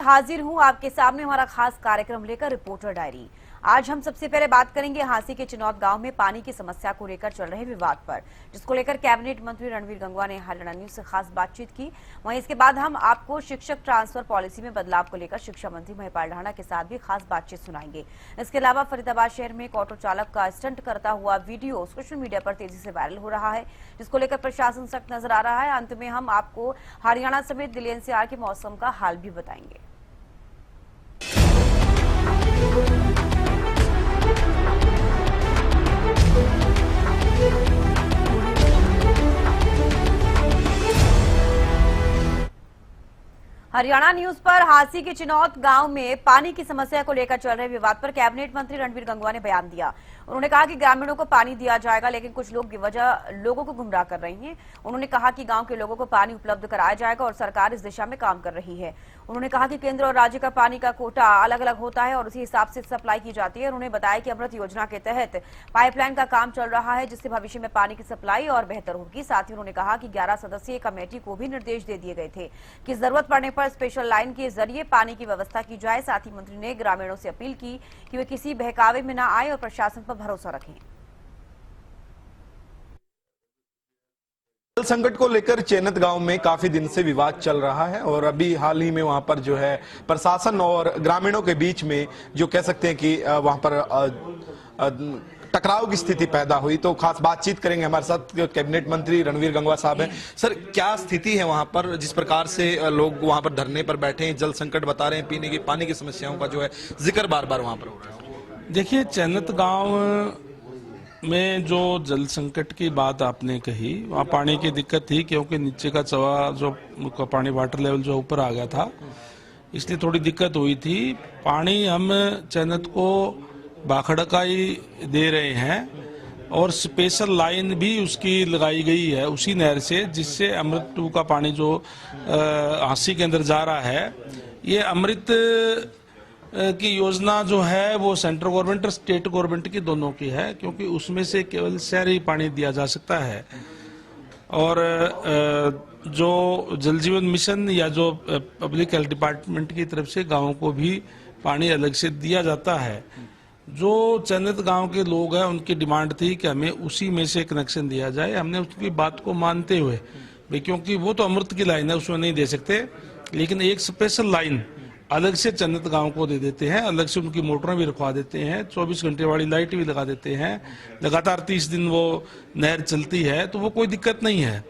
हाजिर हूं आपके सामने हमारा खास कार्यक्रम लेकर, रिपोर्टर डायरी। आज हम सबसे पहले बात करेंगे हांसी के चिनौत गांव में पानी की समस्या को लेकर चल रहे विवाद पर, जिसको लेकर कैबिनेट मंत्री रणवीर गंगवा ने हरियाणा न्यूज से खास बातचीत की। वहीं इसके बाद हम आपको शिक्षक ट्रांसफर पॉलिसी में बदलाव को लेकर शिक्षा मंत्री महिपाल ढाणा के साथ भी खास बातचीत सुनाएंगे। इसके अलावा फरीदाबाद शहर में एक ऑटो चालक का स्टंट करता हुआ वीडियो सोशल मीडिया पर तेजी से वायरल हो रहा है, जिसको लेकर प्रशासन सख्त नजर आ रहा है। अंत में हम आपको हरियाणा समेत दिल्ली एनसीआर के मौसम का हाल भी बताएंगे। हरियाणा न्यूज पर हांसी के चिनौत गांव में पानी की समस्या को लेकर चल रहे विवाद पर कैबिनेट मंत्री रणवीर गंगवा ने बयान दिया। उन्होंने कहा कि ग्रामीणों को पानी दिया जाएगा, लेकिन कुछ लोग बेवजह लोगों को गुमराह कर रहे हैं। उन्होंने कहा कि गांव के लोगों को पानी उपलब्ध कराया जाएगा और सरकार इस दिशा में काम कर रही है। उन्होंने कहा कि केंद्र और राज्य का पानी का कोटा अलग अलग होता है और उसी हिसाब से सप्लाई की जाती है। उन्होंने बताया कि अमृत योजना के तहत पाइपलाइन का काम चल रहा है, जिससे भविष्य में पानी की सप्लाई और बेहतर होगी। साथ ही उन्होंने कहा कि 11 सदस्यीय कमेटी को भी निर्देश दे दिए गए थे कि जरूरत पड़ने पर स्पेशल लाइन के जरिए पानी की व्यवस्था की जाए। साथ ही मंत्री ने ग्रामीणों से अपील की कि वे किसी बहकावे में न आए और प्रशासन पर भरोसा रखें। जल संकट को लेकर चैनत गांव में काफी दिन से विवाद चल रहा है और अभी हाल ही में वहां पर जो है प्रशासन और ग्रामीणों के बीच में जो कह सकते हैं कि वहां पर टकराव की स्थिति पैदा हुई। तो खास बातचीत करेंगे, हमारे साथ कैबिनेट मंत्री रणवीर गंगवा साहब हैं। सर, क्या स्थिति है वहां पर, जिस प्रकार से लोग वहां पर धरने पर बैठे हैं, जल संकट बता रहे हैं, पीने की पानी की समस्याओं का जो है जिक्र बार बार वहां पर हो रहा है। देखिए, चैनत गांव में जो जल संकट की बात आपने कही, वहाँ पानी की दिक्कत थी क्योंकि नीचे का चवा जो पानी वाटर लेवल जो ऊपर आ गया था, इसलिए थोड़ी दिक्कत हुई थी। पानी हम चैनत को बाखड़ का ही दे रहे हैं और स्पेशल लाइन भी उसकी लगाई गई है उसी नहर से, जिससे अमृत 2 का पानी जो हांसी के अंदर जा रहा है। ये अमृत की योजना जो है वो सेंट्रल गवर्नमेंट और स्टेट गवर्नमेंट की दोनों की है, क्योंकि उसमें से केवल शहरी पानी दिया जा सकता है। और जो जल जीवन मिशन या जो पब्लिक हेल्थ डिपार्टमेंट की तरफ से गांवों को भी पानी अलग से दिया जाता है। जो चैनत गांव के लोग हैं, उनकी डिमांड थी कि हमें उसी में से कनेक्शन दिया जाए। हमने उसकी बात को मानते हुए, क्योंकि वो तो अमृत की लाइन है, उसमें नहीं दे सकते, लेकिन एक स्पेशल लाइन अलग से चन्नत गांव को दे देते हैं, अलग से उनकी मोटरें भी रखवा देते हैं, 24 घंटे वाली लाइट भी लगा देते हैं, लगातार 30 दिन वो नहर चलती है, तो वो कोई दिक्कत नहीं है।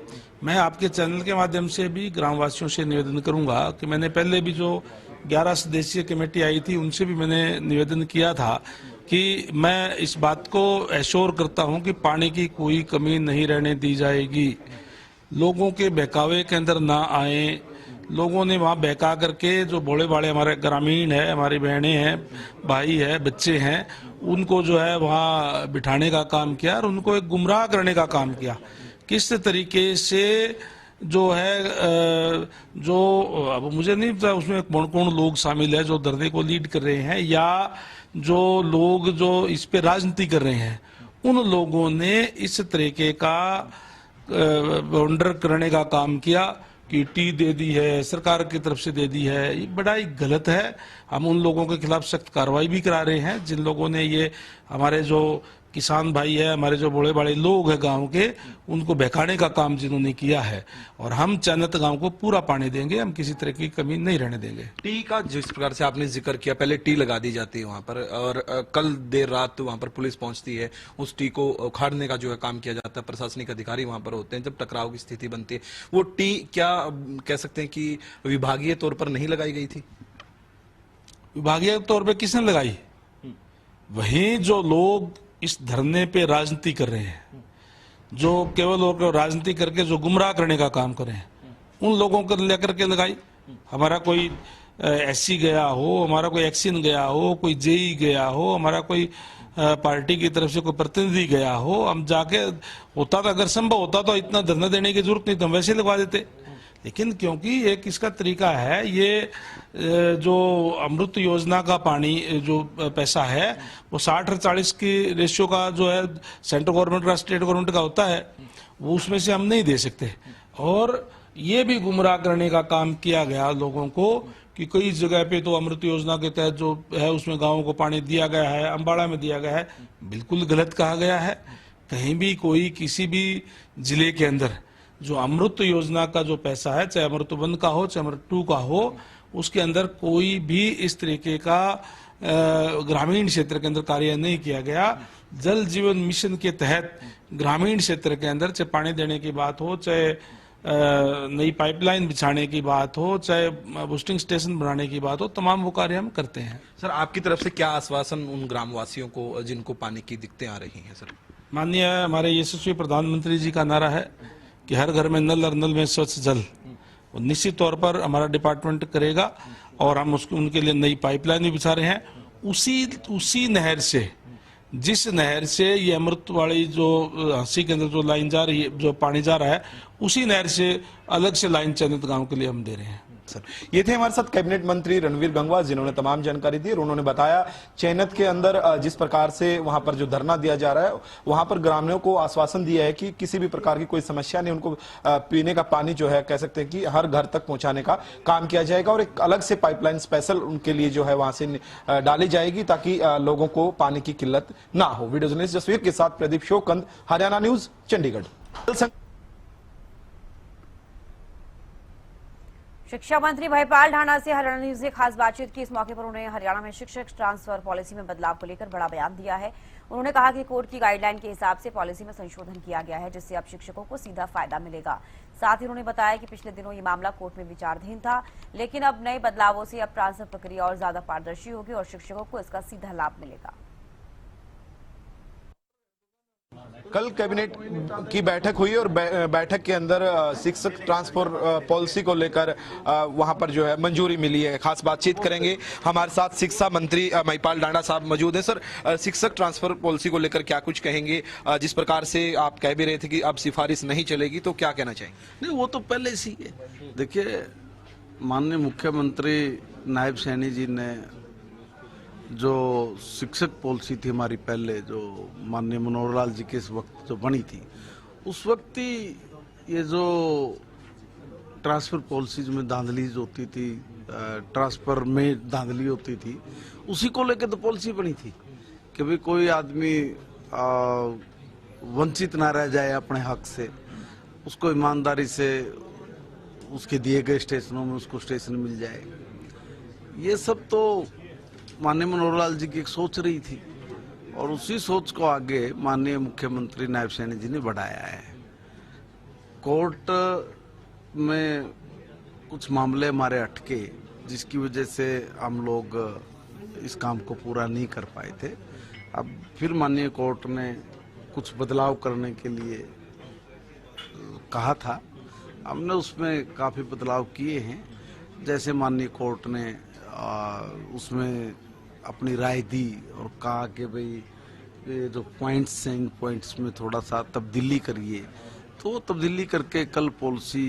मैं आपके चैनल के माध्यम से भी ग्रामवासियों से निवेदन करूंगा कि मैंने पहले भी जो 11 सदस्यीय कमेटी आई थी, उनसे भी मैंने निवेदन किया था कि मैं इस बात को एश्योर करता हूं कि पानी की कोई कमी नहीं रहने दी जाएगी। लोगों के बहकावे के अंदर ना आए। लोगों ने वहाँ बहका करके, जो भोले भाले हमारे ग्रामीण है, हमारी बहनें हैं, भाई है, बच्चे हैं, उनको जो है वहाँ बिठाने का काम किया और उनको एक गुमराह करने का काम किया। किस तरीके से जो है जो अब मुझे नहीं पता उसमें कौन कौन लोग शामिल है जो धरने को लीड कर रहे हैं, या जो लोग जो इस पे राजनीति कर रहे हैं, उन लोगों ने इस तरीके का वंडर करने का काम किया कि टी दे दी है, सरकार की तरफ से दे दी है। ये बड़ा ही गलत है। हम उन लोगों के खिलाफ सख्त कार्रवाई भी करा रहे हैं जिन लोगों ने ये हमारे जो किसान भाई है, हमारे जो बड़े बड़े लोग हैं गांव के, उनको बहकाने का काम जिन्होंने किया है। और हम चैनत गांव को पूरा पानी देंगे, हम किसी तरह की कमी नहीं रहने देंगे। टी का जिस प्रकार से आपने जिक्र किया, पहले टी लगा दी जाती है वहां पर, और कल देर रात वहां पर पुलिस पहुंचती है, उस टी को उखाड़ने का जो है काम किया जाता है, प्रशासनिक अधिकारी वहां पर होते हैं। जब टकराव की स्थिति बनती है, वो टी क्या कह सकते हैं कि विभागीय तौर पर नहीं लगाई गई थी? विभागीय तौर पर किसने लगाई? वही जो लोग इस धरने पे राजनीति कर रहे हैं, जो केवल और राजनीति करके जो गुमराह करने का काम कर रहे हैं, उन लोगों को लेकर के लगाई। हमारा कोई एससी गया हो, हमारा कोई एक्सिन गया हो, कोई जेई गया हो, हमारा कोई पार्टी की तरफ से कोई प्रतिनिधि गया हो, हम जाके होता तो, अगर संभव होता तो इतना धरना देने की जरूरत नहीं, तो हम वैसे लगवा देते। लेकिन क्योंकि एक इसका तरीका है, ये जो अमृत योजना का पानी जो पैसा है वो 60 और 40 की रेशियो का जो है सेंट्रल गवर्नमेंट का स्टेट गवर्नमेंट का होता है, वो उसमें से हम नहीं दे सकते। और ये भी गुमराह करने का काम किया गया लोगों को कि कई जगह पे तो अमृत योजना के तहत जो है उसमें गांवों को पानी दिया गया है, अम्बाड़ा में दिया गया है, बिल्कुल गलत कहा गया है। कहीं भी कोई किसी भी जिले के अंदर जो अमृत योजना का जो पैसा है, चाहे अमृत 1 का हो चाहे अमृत 2 का हो, उसके अंदर कोई भी इस तरीके का ग्रामीण क्षेत्र के अंदर कार्य नहीं किया गया। जल जीवन मिशन के तहत ग्रामीण क्षेत्र के अंदर चाहे पानी देने की बात हो, चाहे नई पाइपलाइन बिछाने की बात हो, चाहे बूस्टिंग स्टेशन बनाने की बात हो, तमाम वो कार्य हम करते हैं। सर, आपकी तरफ से क्या आश्वासन उन ग्रामवासियों को जिनको पानी की दिक्कतें आ रही हैं? सर, माननीय हमारे यशस्वी प्रधानमंत्री जी का नारा है कि हर घर में नल और नल में स्वच्छ जल, और निश्चित तौर पर हमारा डिपार्टमेंट करेगा और हम उसको उनके लिए नई पाइपलाइन भी बिछा रहे हैं। उसी नहर से, जिस नहर से ये अमृत वाली जो हंसी के अंदर जो लाइन जा रही है, जो पानी जा रहा है, उसी नहर से अलग से लाइन चयनित गांव के लिए हम दे रहे हैं। सर, ये थे हमारे साथ कैबिनेट मंत्री रणवीर गंगवा, जिन्होंने तमाम जानकारी दी और उन्होंने बताया चैनत के अंदर जिस प्रकार से वहां पर जो धरना दिया जा रहा है, वहां पर ग्रामीणों को आश्वासन दिया है कि किसी भी प्रकार की कोई समस्या नहीं, उनको पीने का पानी जो है कह सकते हैं कि हर घर तक पहुंचाने का काम किया जाएगा और एक अलग से पाइपलाइन स्पेशल उनके लिए जो है वहां से डाली जाएगी ताकि लोगों को पानी की किल्लत ना हो। वीडियो जर्नलिस्ट जसवीर के साथ प्रदीप शोकंद, हरियाणा न्यूज, चंडीगढ़। शिक्षा मंत्री भयपाल ढाणा से हरियाणा न्यूज ने खास बातचीत की। इस मौके पर उन्होंने हरियाणा में शिक्षक ट्रांसफर पॉलिसी में बदलाव को लेकर बड़ा बयान दिया है। उन्होंने कहा कि कोर्ट की गाइडलाइन के हिसाब से पॉलिसी में संशोधन किया गया है, जिससे अब शिक्षकों को सीधा फायदा मिलेगा। साथ ही उन्होंने बताया कि पिछले दिनों ये मामला कोर्ट में विचाराधीन था, लेकिन अब नए बदलावों से अब ट्रांसफर प्रक्रिया और ज्यादा पारदर्शी होगी और शिक्षकों को इसका सीधा लाभ मिलेगा। कल कैबिनेट की बैठक हुई और बैठक के अंदर शिक्षक ट्रांसफर पॉलिसी को लेकर वहां पर जो है मंजूरी मिली है। खास बातचीत करेंगे, हमारे साथ शिक्षा मंत्री भयपाल ढाणा साहब मौजूद हैं। सर, शिक्षक ट्रांसफर पॉलिसी को लेकर क्या कुछ कहेंगे? जिस प्रकार से आप कह भी रहे थे कि अब सिफारिश नहीं चलेगी, तो क्या कहना चाहेंगे? नहीं, वो तो पहले से ही है। देखिए, माननीय मुख्यमंत्री नायब सैनी जी ने जो शिक्षक पॉलिसी थी हमारी पहले, जो माननीय मनोहर लाल जी के इस वक्त जो बनी थी, उस वक्त ही ये जो ट्रांसफर पॉलिसीज में धांधली होती थी, ट्रांसफर में धांधली होती थी, उसी को लेकर तो पॉलिसी बनी थी कि भाई कोई आदमी वंचित ना रह जाए अपने हक से, उसको ईमानदारी से उसके दिए गए स्टेशनों में उसको स्टेशन मिल जाए। ये सब तो माननीय मनोहर लाल जी की एक सोच रही थी और उसी सोच को आगे माननीय मुख्यमंत्री नायब सैनी जी ने बढ़ाया है। कोर्ट में कुछ मामले हमारे अटके, जिसकी वजह से हम लोग इस काम को पूरा नहीं कर पाए थे। अब फिर माननीय कोर्ट ने कुछ बदलाव करने के लिए कहा था, हमने उसमें काफ़ी बदलाव किए हैं। जैसे माननीय कोर्ट ने उसमें अपनी राय दी और कहा कि भाई ये जो पॉइंट्स हैं, इन पॉइंट्स में थोड़ा सा तब्दीली करिए, तो तब्दीली करके कल पॉलिसी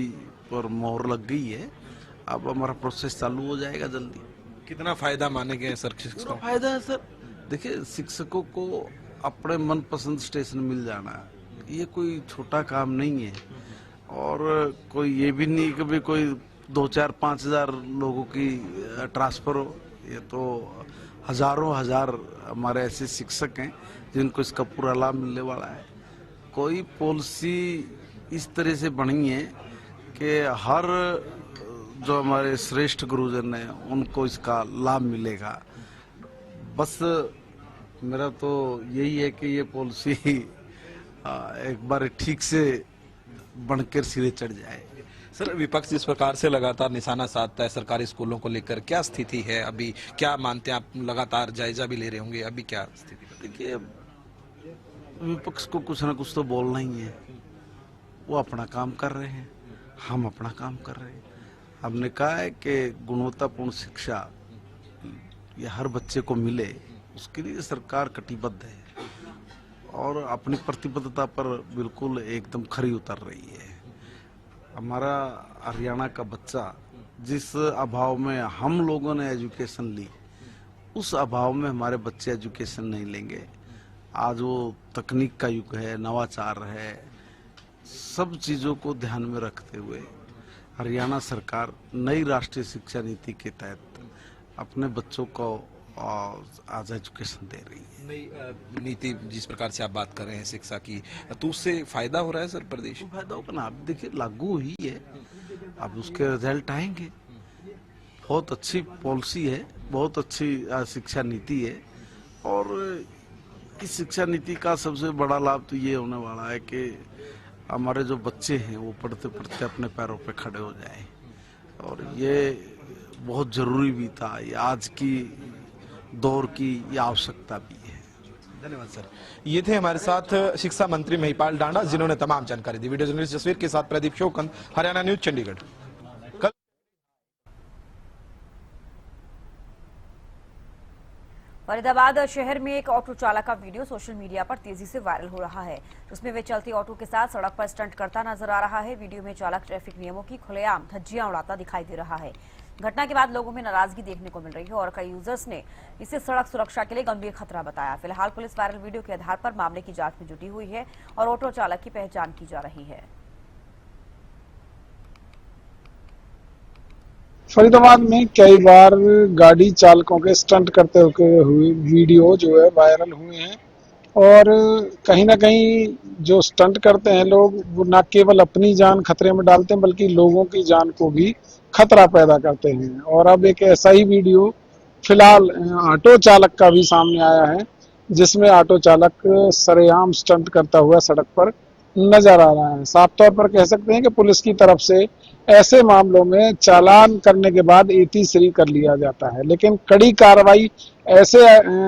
पर मोहर लग गई है। अब हमारा प्रोसेस चालू हो जाएगा जल्दी। कितना फायदा मानेंगे सर शिक्षकों? फायदा है सर। देखिए, शिक्षकों को अपने मनपसंद स्टेशन मिल जाना ये कोई छोटा काम नहीं है और कोई ये भी नहीं कि भाई कोई 2-4-5 हजार लोगों की ट्रांसफर हो। ये तो हजारों हजार हमारे ऐसे शिक्षक हैं जिनको इसका पूरा लाभ मिलने वाला है। कोई पॉलिसी इस तरह से बनी है कि हर जो हमारे श्रेष्ठ गुरुजन हैं उनको इसका लाभ मिलेगा। बस मेरा तो यही है कि ये पॉलिसी एक बार ठीक से बनकर सिरे चढ़ जाए। सर, विपक्ष जिस प्रकार से लगातार निशाना साधता है सरकारी स्कूलों को लेकर, क्या स्थिति है अभी? क्या मानते हैं आप? लगातार जायजा भी ले रहे होंगे, अभी क्या स्थिति? देखिए, विपक्ष को कुछ ना कुछ तो बोलना ही है। वो अपना काम कर रहे हैं, हम अपना काम कर रहे हैं। हमने कहा है कि गुणवत्तापूर्ण शिक्षा ये हर बच्चे को मिले, उसके लिए सरकार कटिबद्ध है और अपनी प्रतिबद्धता पर बिल्कुल एकदम खरी उतर रही है। हमारा हरियाणा का बच्चा जिस अभाव में हम लोगों ने एजुकेशन ली, उस अभाव में हमारे बच्चे एजुकेशन नहीं लेंगे। आज वो तकनीक का युग है, नवाचार है, सब चीज़ों को ध्यान में रखते हुए हरियाणा सरकार नई राष्ट्रीय शिक्षा नीति के तहत अपने बच्चों को आज एजुकेशन दे रही है। नई नीति जिस प्रकार से आप बात कर रहे हैं शिक्षा की, तो उससे फायदा हो रहा है सर प्रदेश? तो फायदा होगा ना, आप देखिए लागू हुई है, अब उसके रिजल्ट आएंगे। बहुत अच्छी पॉलिसी है, बहुत अच्छी शिक्षा नीति है, और इस शिक्षा नीति का सबसे बड़ा लाभ तो ये होने वाला है कि हमारे जो बच्चे हैं वो पढ़ते पढ़ते अपने पैरों पे खड़े हो जाएं, और ये बहुत जरूरी भी था, ये आज की दौर की ये आवश्यकता भी है। धन्यवाद सर। ये थे हमारे साथ शिक्षा मंत्री महिपाल डांडा, जिन्होंने तमाम जानकारी दी। वीडियो जर्नलिस्ट जसवीर के साथ प्रदीप शोकंद, हरियाणा न्यूज, चंडीगढ़। फरीदाबाद शहर में एक ऑटो चालक का वीडियो सोशल मीडिया पर तेजी से वायरल हो रहा है, जिसमें वे चलती ऑटो के साथ सड़क पर स्टंट करता नजर आ रहा है। वीडियो में चालक ट्रैफिक नियमों की खुलेआम धज्जियां उड़ाता दिखाई दे रहा है। घटना के बाद लोगों में नाराजगी देखने को मिल रही है और कई यूजर्स ने इसे सड़क सुरक्षा के लिए गंभीर खतरा बताया। फिलहाल पुलिस वायरल वीडियो के आधार पर मामले की जांच में जुटी हुई है और ऑटो चालक की पहचान की जा रही है। फरीदाबाद में कई बार गाड़ी चालकों के स्टंट करते हुए वीडियो जो है वायरल हुए हैं, और कहीं ना कहीं जो स्टंट करते हैं लोग, वो न केवल अपनी जान खतरे में डालते हैं बल्कि लोगों की जान को भी खतरा पैदा करते हैं। और अब एक ऐसा ही वीडियो फिलहाल ऑटो चालक का भी सामने आया है, जिसमें ऑटो चालक सरेआम स्टंट करता हुआ सड़क पर नजर आ रहा है। साफ तौर पर कह सकते हैं कि पुलिस की तरफ से ऐसे मामलों में चालान करने के बाद एती कर लिया जाता है, लेकिन कड़ी कार्रवाई ऐसे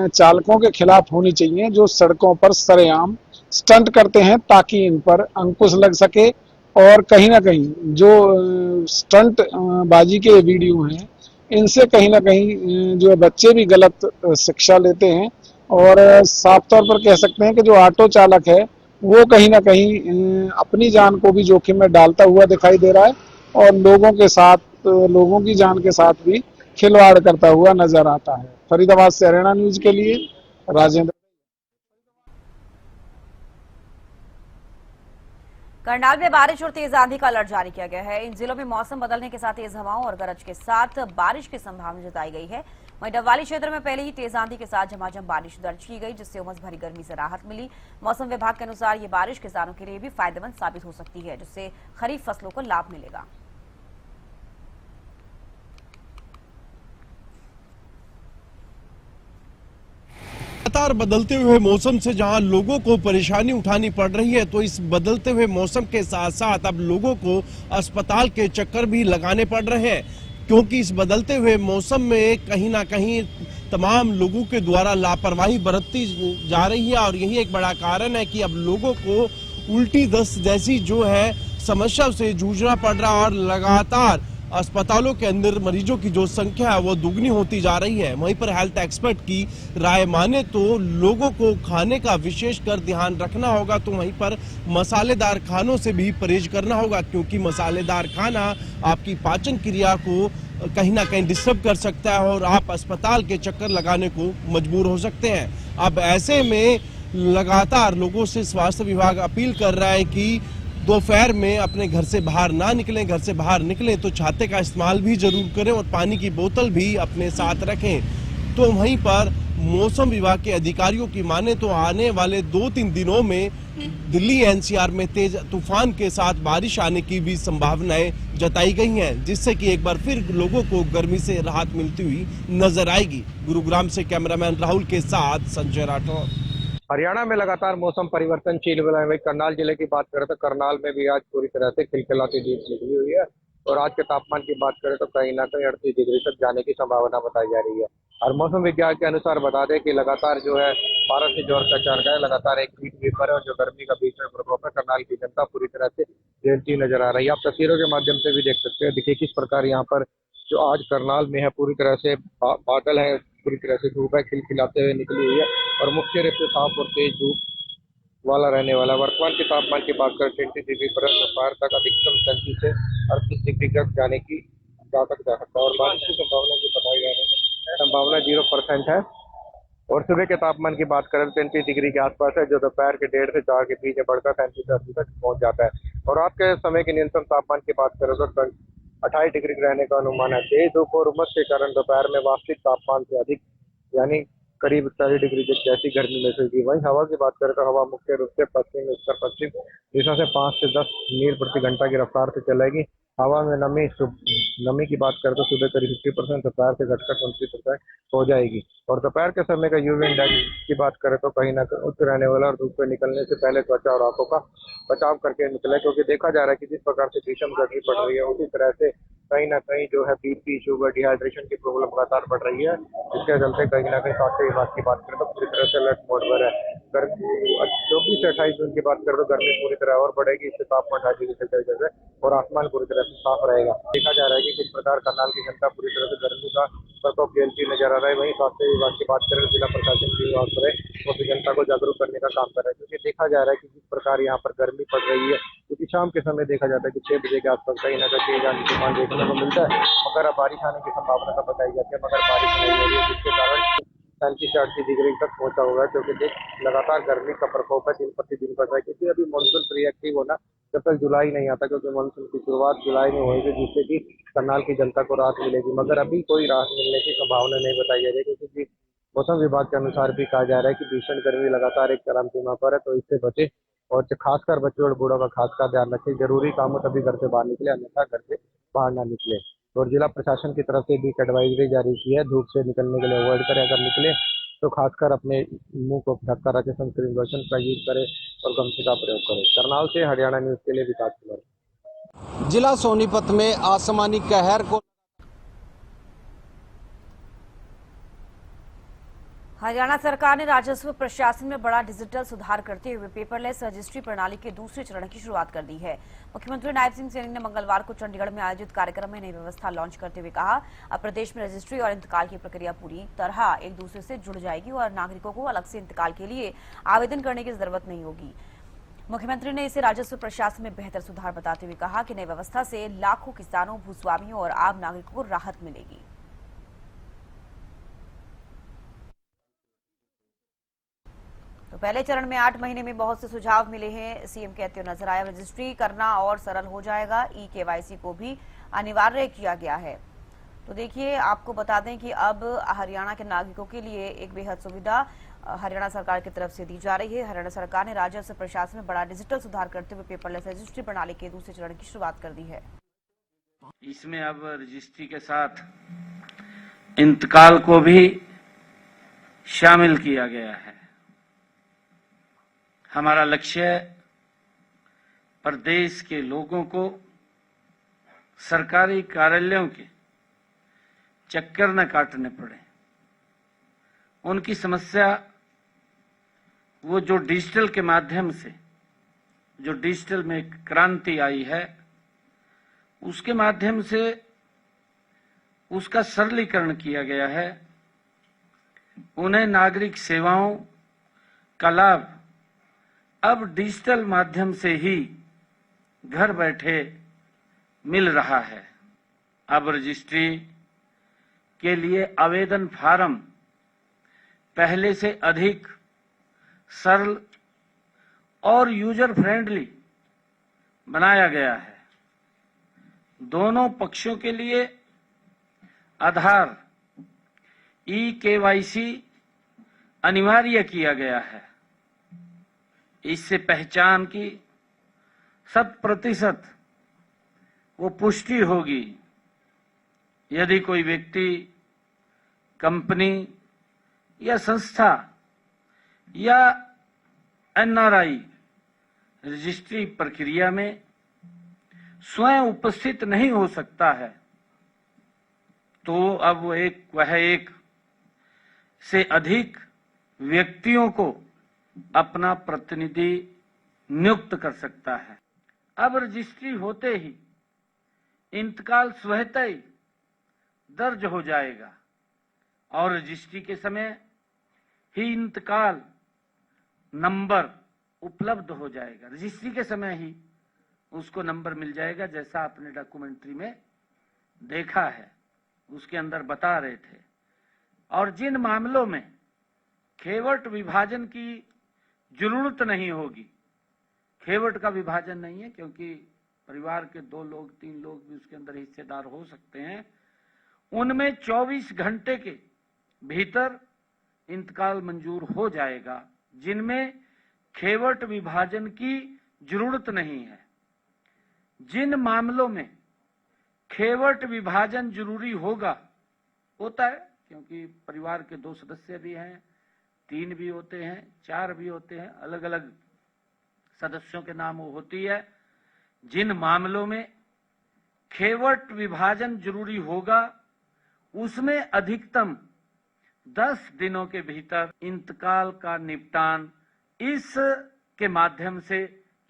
चालकों के खिलाफ होनी चाहिए जो सड़कों पर सरेआम स्टंट करते हैं, ताकि इन पर अंकुश लग सके। और कहीं ना कहीं जो स्टंट बाजी के वीडियो हैं, इनसे कहीं ना कहीं जो बच्चे भी गलत शिक्षा लेते हैं। और साफ तौर पर कह सकते हैं कि जो ऑटो चालक है वो कहीं ना कहीं अपनी जान को भी जोखिम में डालता हुआ दिखाई दे रहा है, और लोगों के साथ, लोगों की जान के साथ भी खिलवाड़ करता हुआ नजर आता है। फरीदाबाद से हरियाणा न्यूज के लिए राजेंद्र। करनाल में बारिश और तेज आंधी का अलर्ट जारी किया गया है। इन जिलों में मौसम बदलने के साथ तेज हवाओं और गरज के साथ बारिश की संभावना जताई गई है। वहीं डबवाली क्षेत्र में पहले ही तेज आंधी के साथ झमाझम बारिश दर्ज की गई, जिससे उमस भरी गर्मी से राहत मिली। मौसम विभाग के अनुसार ये बारिश किसानों के लिए भी फायदेमंद साबित हो सकती है, जिससे खरीफ फसलों को लाभ मिलेगा। लगातार बदलते हुए मौसम से जहां लोगों को परेशानी उठानी पड़ रही है, तो इस बदलते हुए मौसम के साथ साथ अब लोगों को अस्पताल के चक्कर भी लगाने पड़ रहे हैं, क्योंकि इस बदलते हुए मौसम में कहीं ना कहीं तमाम लोगों के द्वारा लापरवाही बरतती जा रही है। और यही एक बड़ा कारण है कि अब लोगों को उल्टी दस्त जैसी जो है समस्या से जूझना पड़ रहा है, और लगातार अस्पतालों के अंदर मरीजों की जो संख्या है वो दुगनी होती जा रही है। वहीं पर हेल्थ एक्सपर्ट की राय माने तो लोगों को खाने का विशेष कर ध्यान रखना होगा, तो वहीं पर मसालेदार खानों से भी परहेज करना होगा, क्योंकि मसालेदार खाना आपकी पाचन क्रिया को कहीं ना कहीं डिस्टर्ब कर सकता है और आप अस्पताल के चक्कर लगाने को मजबूर हो सकते हैं। अब ऐसे में लगातार लोगों से स्वास्थ्य विभाग अपील कर रहा है कि दोपहर में अपने घर से बाहर ना निकलें, घर से बाहर निकलें तो छाते का इस्तेमाल भी जरूर करें और पानी की बोतल भी अपने साथ रखें। तो वहीं पर मौसम विभाग के अधिकारियों की माने तो आने वाले 2-3 दिनों में दिल्ली एनसीआर में तेज तूफान के साथ बारिश आने की भी संभावनाएं जताई गई हैं, जिससे कि एक बार फिर लोगों को गर्मी से राहत मिलती हुई नजर आएगी। गुरुग्राम से कैमरामैन राहुल के साथ संजय राठौर। हरियाणा में लगातार मौसम परिवर्तनशील हो रहा है। करनाल जिले की बात करें तो करनाल में भी आज पूरी तरह से खिलखिलाती धूप निकली हुई है, और आज के तापमान की बात करें तो कहीं ना कहीं 38 डिग्री तक जाने की संभावना बताई जा रही है। और मौसम विज्ञान के अनुसार बता दें कि लगातार जो है भारत से जोर का चढ़ रहा है, लगातार एक हीट वेव है, और जो गर्मी का भीषण प्रकोप है, करनाल की जनता पूरी तरह से झेलती नजर आ रही है। आप तस्वीरों के माध्यम से भी देख सकते हैं। देखिए किस प्रकार यहाँ पर जो आज करनाल में है पूरी तरह से बादल है, पूरी तरह से धूप है खिलखिलाते हुए निकली हुई है, और मुख्य रूप से साफ और तेज धूप वाला रहने वाला। वर्तमान के तापमान की बात करें 30 डिग्री पर दोपहर तक अधिकतम 37 से 38 डिग्री तक जाने की जा सकता है, और बारिश की संभावना भी बताई जा रही है, संभावना 0% है। और सुबह के तापमान की बात करें 33 डिग्री के आसपास है, जो दोपहर के 1:30 से 4 के बीच बढ़कर 37 से 80 तक पहुंच जाता है। और रात के समय के न्यूनतम तापमान की बात करें तो 28 डिग्री रहने का अनुमान है। तेज धूप और उमस के कारण दोपहर में वास्तविक तापमान से अधिक यानी करीब 40 डिग्री जैसी गर्मी महसूस हुई। वहीं हवा की बात करें तो हवा मुख्य रूप से पश्चिम उत्तर पश्चिम दिशा से 5 से 10 मील प्रति घंटा की रफ्तार से चलेगी। हवा में नमी की बात करें तो सुबह करीब 50%, दोपहर से घटकर 20% हो जाएगी। और दोपहर के समय का यूवी इंडेक्स की बात करें तो कहीं ना कहीं उच्च रहने वाला और धूप से निकलने से पहले त्वचा और आंखों का बचाव करके निकले, क्योंकि देखा जा रहा है कि जिस प्रकार से भीषण गर्मी पड़ रही है उसी तरह से कहीं ना कहीं जो है बीपी, शुगर, डिहाइड्रेशन की प्रॉब्लम लगातार बढ़ रही है, जिसके चलते कहीं ना कहीं स्वास्थ्य विभाग की बात करें तो पूरी तरह से अलर्ट मोड पर है। 24 से 28 जून की बात करें तो गर्मी पूरी तरह और बढ़ेगी। इससे तापमान 2.5 डिग्री सेल्सियस है और आसमान पूरी तरह से साफ रहेगा। देखा जा रहा है कि किस प्रकार करनाल की जनता पूरी तरह से गर्मी का प्रकोप झेलती नजर आ रहा है। वहीं स्वास्थ्य विभाग की बात करें तो जिला प्रशासन की बात करें वो भी जनता को जागरूक करने का काम कर रहा है, क्योंकि देखा जा रहा है कि जिस प्रकार यहाँ पर गर्मी पड़ रही है, क्योंकि शाम के समय देखा जाता है कि 6 बजे के आसपास कहीं ना कहीं तेज आंधी तूफान देखने को मिलता है, मगर अब बारिश आने की संभावना तो बताई जाती है, मगर बारिश नहीं हो रही है, जिसके कारण 37 से 38 डिग्री तक पहुंचा हुआ है, क्योंकि लगातार गर्मी का प्रकोप है दिन प्रतिदिन बढ़ रहा है। क्योंकि अभी मानसून प्री एक्टिव होना जब तक जुलाई नहीं आता, क्योंकि मानसून की शुरुआत जुलाई में होगी, जिससे कि करनाल की जनता को राहत मिलेगी, मगर अभी कोई राहत मिलने की संभावना नहीं बताई जा रही है, क्योंकि मौसम विभाग के अनुसार भी कहा जा रहा है कि भीषण गर्मी लगातार एक चरम सीमा पर है, तो इससे बचे और खासकर बच्चों और बूढ़ों का खासकर ध्यान रखें। जरूरी काम हो तभी घर से बाहर निकले, अन्यथा घर से बाहर ना निकले। और जिला प्रशासन की तरफ से भी एक एडवाइजरी जारी की है, धूप से निकलने के लिए अवॉइड करें, अगर निकले तो खासकर अपने मुंह को ढककर रखें, सनस्क्रीन लोशन का यूज करें और गमछे का प्रयोग करें। करनाल से हरियाणा न्यूज के लिए विकास कुमार। जिला सोनीपत में आसमानी कहर को हरियाणा सरकार ने राजस्व प्रशासन में बड़ा डिजिटल सुधार करते हुए पेपरलेस रजिस्ट्री प्रणाली के दूसरे चरण की शुरुआत कर दी है। मुख्यमंत्री नायब सिंह सैनी ने मंगलवार को चंडीगढ़ में आयोजित कार्यक्रम में नई व्यवस्था लॉन्च करते हुए कहा, अब प्रदेश में रजिस्ट्री और इंतकाल की प्रक्रिया पूरी तरह एक दूसरे से जुड़ जाएगी और नागरिकों को अलग से इंतकाल के लिए आवेदन करने की जरूरत नहीं होगी। मुख्यमंत्री ने इसे राजस्व प्रशासन में बेहतर सुधार बताते हुए कहा कि नई व्यवस्था से लाखों किसानों, भूस्वामियों और आम नागरिकों को राहत मिलेगी। तो पहले चरण में 8 महीने में बहुत से सुझाव मिले हैं, सीएम कहते हुए नजर आया। रजिस्ट्री करना और सरल हो जाएगा, ई-केवाईसी को भी अनिवार्य किया गया है। तो देखिए, आपको बता दें कि अब हरियाणा के नागरिकों के लिए एक बेहद सुविधा हरियाणा सरकार की तरफ से दी जा रही है। हरियाणा सरकार ने राजस्व प्रशासन में बड़ा डिजिटल सुधार करते हुए पेपरलेस रजिस्ट्री प्रणाली के दूसरे चरण की शुरुआत कर दी है। इसमें अब रजिस्ट्री के साथ इंतकाल को भी शामिल किया गया है। हमारा लक्ष्य प्रदेश के लोगों को सरकारी कार्यालयों के चक्कर न काटने पड़े, उनकी समस्या वो जो डिजिटल के माध्यम से, जो डिजिटल में क्रांति आई है, उसके माध्यम से उसका सरलीकरण किया गया है। उन्हें नागरिक सेवाओं का लाभ अब डिजिटल माध्यम से ही घर बैठे मिल रहा है। अब रजिस्ट्री के लिए आवेदन फार्म पहले से अधिक सरल और यूजर फ्रेंडली बनाया गया है। दोनों पक्षों के लिए आधार, ई-केवाईसी अनिवार्य किया गया है। इससे पहचान की 100% वो पुष्टि होगी। यदि कोई व्यक्ति, कंपनी या संस्था या एनआरआई रजिस्ट्री प्रक्रिया में स्वयं उपस्थित नहीं हो सकता है, तो अब वह एक से अधिक व्यक्तियों को अपना प्रतिनिधि नियुक्त कर सकता है। अब रजिस्ट्री होते ही इंतकाल स्वतः ही दर्ज हो जाएगा और रजिस्ट्री के समय ही इंतकाल नंबर उपलब्ध हो जाएगा। रजिस्ट्री के समय ही उसको नंबर मिल जाएगा, जैसा आपने डॉक्यूमेंट्री में देखा है, उसके अंदर बता रहे थे। और जिन मामलों में खेवट विभाजन की जरूरत नहीं होगी, खेवट का विभाजन नहीं है, क्योंकि परिवार के 2 लोग 3 लोग भी उसके अंदर हिस्सेदार हो सकते हैं, उनमें 24 घंटे के भीतर इंतकाल मंजूर हो जाएगा, जिनमें खेवट विभाजन की जरूरत नहीं है। जिन मामलों में खेवट विभाजन जरूरी होता है, क्योंकि परिवार के 2 सदस्य भी हैं, 3 भी होते हैं, 4 भी होते हैं, अलग अलग सदस्यों के नाम वो होती है। जिन मामलों में खेवट विभाजन जरूरी होगा, उसमें अधिकतम 10 दिनों के भीतर इंतकाल का निपटान इस के माध्यम से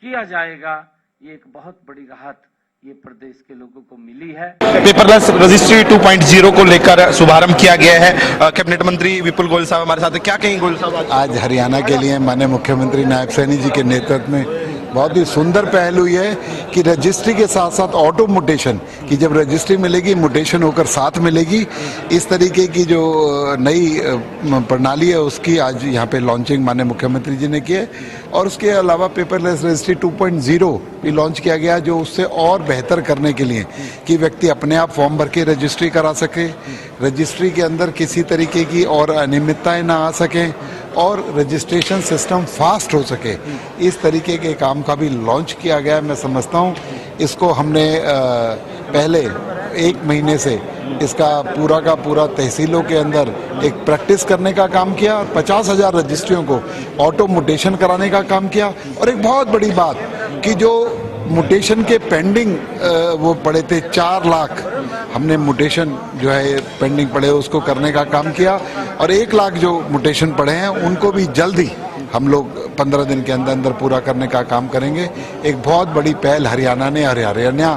किया जाएगा। ये एक बहुत बड़ी राहत ये प्रदेश के लोगों को मिली है। पेपरलेस रजिस्ट्री 2.0 को लेकर शुभारंभ किया गया है। कैबिनेट मंत्री विपुल गोयल साहब हमारे साथ हैं। क्या कहेंगे गोयल साहब? आज हरियाणा के लिए माननीय मुख्यमंत्री नायब सैनी जी के नेतृत्व में बहुत ही सुंदर पहल हुई है कि रजिस्ट्री के साथ साथ ऑटो मुटेशन की जब रजिस्ट्री मिलेगी, मुटेशन होकर साथ मिलेगी। इस तरीके की जो नई प्रणाली है उसकी आज यहाँ पे लॉन्चिंग माननीय मुख्यमंत्री जी ने की है। और उसके अलावा पेपरलेस रजिस्ट्री 2.0 भी लॉन्च किया गया, जो उससे और बेहतर करने के लिए कि व्यक्ति अपने आप फॉर्म भर के रजिस्ट्री करा सके, रजिस्ट्री के अंदर किसी तरीके की और अनियमितताएं ना आ सकें और रजिस्ट्रेशन सिस्टम फास्ट हो सके, इस तरीके के काम का भी लॉन्च किया गया है। मैं समझता हूँ इसको हमने पहले 1 महीने से इसका पूरा का पूरा तहसीलों के अंदर एक प्रैक्टिस करने का काम किया, 50,000 रजिस्ट्रियों को ऑटो मुटेशन कराने का काम किया। और एक बहुत बड़ी बात कि जो मुटेशन के पेंडिंग वो पड़े थे 4 लाख, हमने मुटेशन जो है पेंडिंग पड़े उसको करने का काम किया। और 1 लाख जो मुटेशन पड़े हैं उनको भी जल्दी हम लोग 15 दिन के अंदर अंदर पूरा करने का काम करेंगे। एक बहुत बड़ी पहल हरियाणा ने, हरियाणा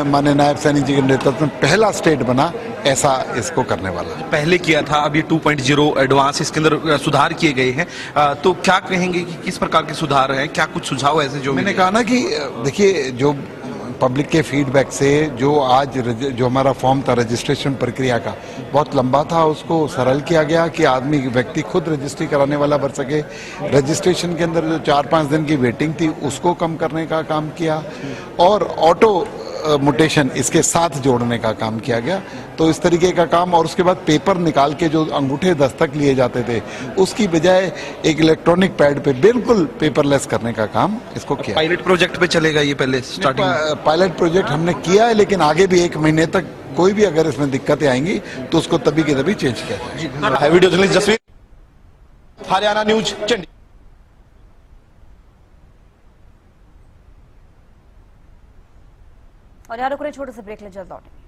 माननीय नायब सैनी जी के नेतृत्व में पहला स्टेट बना ऐसा इसको करने वाला है। पहले किया था, अब ये 2.0 एडवांस इसके अंदर सुधार किए गए हैं। तो क्या कहेंगे कि किस प्रकार के सुधार हैं? क्या कुछ सुझाव ऐसे जो मैंने कहा ना कि देखिए, जो पब्लिक के फीडबैक से जो आज जो हमारा फॉर्म था रजिस्ट्रेशन प्रक्रिया का बहुत लंबा था, उसको सरल किया गया कि आदमी व्यक्ति खुद रजिस्ट्री कराने वाला बन सके। रजिस्ट्रेशन के अंदर जो 4-5 दिन की वेटिंग थी उसको कम करने का काम किया और ऑटो मुटेशन इसके साथ जोड़ने का काम किया गया। तो इस तरीके का काम, और उसके बाद पेपर निकाल के जो अंगूठे दस्तक लिए जाते थे उसकी बजाय एक इलेक्ट्रॉनिक पैड पे बिल्कुल पेपरलेस करने का काम इसको किया। पायलट प्रोजेक्ट पे चलेगा ये पहले स्टार्टिंग? पायलट प्रोजेक्ट हमने किया है, लेकिन आगे भी 1 महीने तक कोई भी अगर इसमें दिक्कतें आएंगी तो उसको तभी की तभी चेंज किया जाएगा। Video journalist Jasvir, Haryana news, Chandigarh. और यहाँ रुक रहे छोटे से ब्रेक ले, जल्द लौटेंगे।